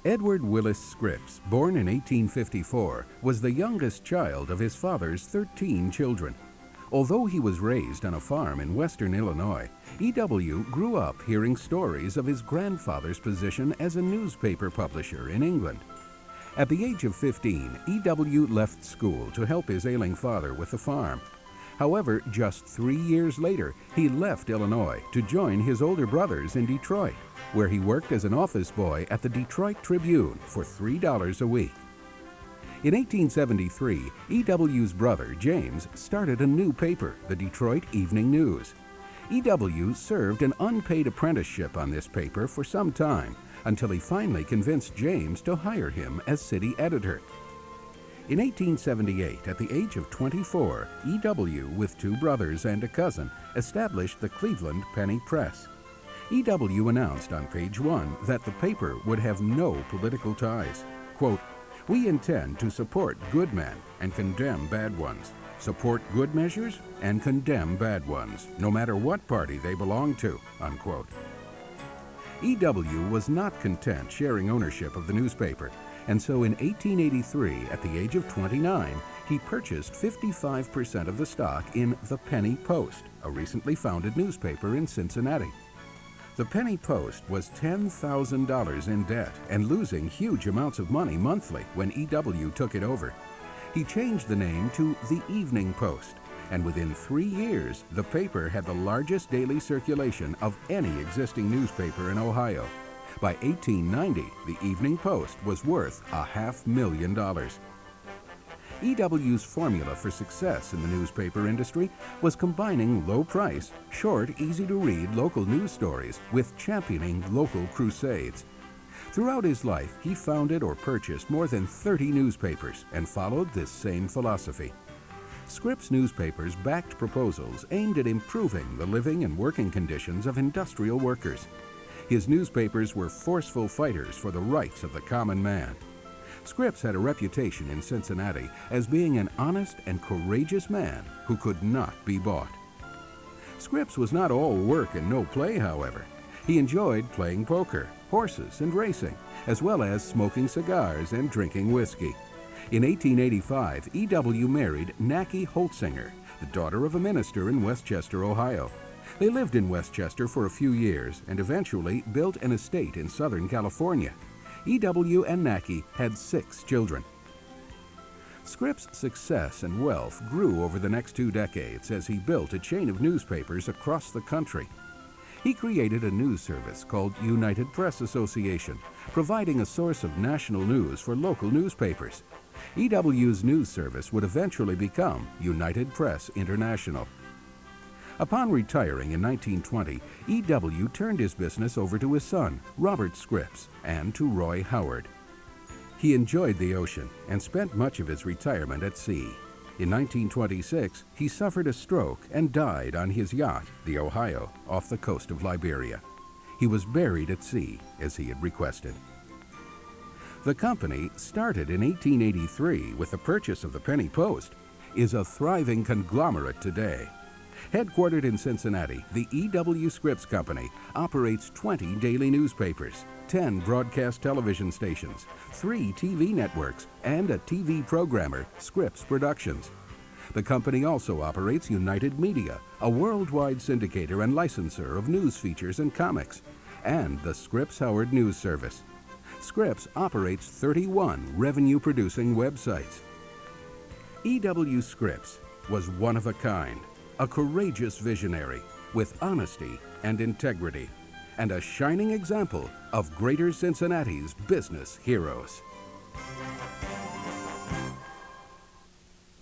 Edward Willis Scripps, born in 1854, was the youngest child of his father's 13 children. Although he was raised on a farm in western Illinois, E.W. grew up hearing stories of his grandfather's position as a newspaper publisher in England. At the age of 15, E.W. left school to help his ailing father with the farm. However, just 3 years later, he left Illinois to join his older brothers in Detroit, where he worked as an office boy at the Detroit Tribune for $3 a week. In 1873, E.W.'s brother, James, started a new paper, the Detroit Evening News. E.W. served an unpaid apprenticeship on this paper for some time, until he finally convinced James to hire him as city editor. In 1878, at the age of 24, E.W., with 2 brothers and a cousin, established the Cleveland Penny Press. E.W. announced on page 1 that the paper would have no political ties. Quote, "We intend to support good men and condemn bad ones, support good measures and condemn bad ones, no matter what party they belong to," unquote. E.W. was not content sharing ownership of the newspaper, and so in 1883, at the age of 29, he purchased 55% of the stock in the Penny Post, a recently founded newspaper in Cincinnati. The Penny Post was $10,000 in debt and losing huge amounts of money monthly when E.W. took it over. He changed the name to the Evening Post, and within 3 years, the paper had the largest daily circulation of any existing newspaper in Ohio. By 1890, the Evening Post was worth $500,000. E.W.'s formula for success in the newspaper industry was combining low price, short, easy-to-read local news stories with championing local crusades. Throughout his life, he founded or purchased more than 30 newspapers and followed this same philosophy. Scripps newspapers backed proposals aimed at improving the living and working conditions of industrial workers. His newspapers were forceful fighters for the rights of the common man. Scripps had a reputation in Cincinnati as being an honest and courageous man who could not be bought. Scripps was not all work and no play, however. He enjoyed playing poker, horses, and racing, as well as smoking cigars and drinking whiskey. In 1885, E.W. married Nackie Holtzinger, the daughter of a minister in Westchester, Ohio. They lived in Westchester for a few years and eventually built an estate in Southern California. E.W. and Nackie had 6 children. Scripps' success and wealth grew over the next 2 decades as he built a chain of newspapers across the country. He created a news service called United Press Association, providing a source of national news for local newspapers. E.W.'s news service would eventually become United Press International. Upon retiring in 1920, E.W. turned his business over to his son, Robert Scripps, and to Roy Howard. He enjoyed the ocean and spent much of his retirement at sea. In 1926, he suffered a stroke and died on his yacht, the Ohio, off the coast of Liberia. He was buried at sea, as he had requested. The company, started in 1883 with the purchase of the Penny Post, is a thriving conglomerate today. Headquartered in Cincinnati, the E.W. Scripps Company operates 20 daily newspapers, 10 broadcast television stations, 3 TV networks, and a TV programmer, Scripps Productions. The company also operates United Media, a worldwide syndicator and licensor of news features and comics, and the Scripps Howard News Service. Scripps operates 31 revenue-producing websites. E.W. Scripps was one of a kind, a courageous visionary with honesty and integrity, and a shining example of Greater Cincinnati's business heroes.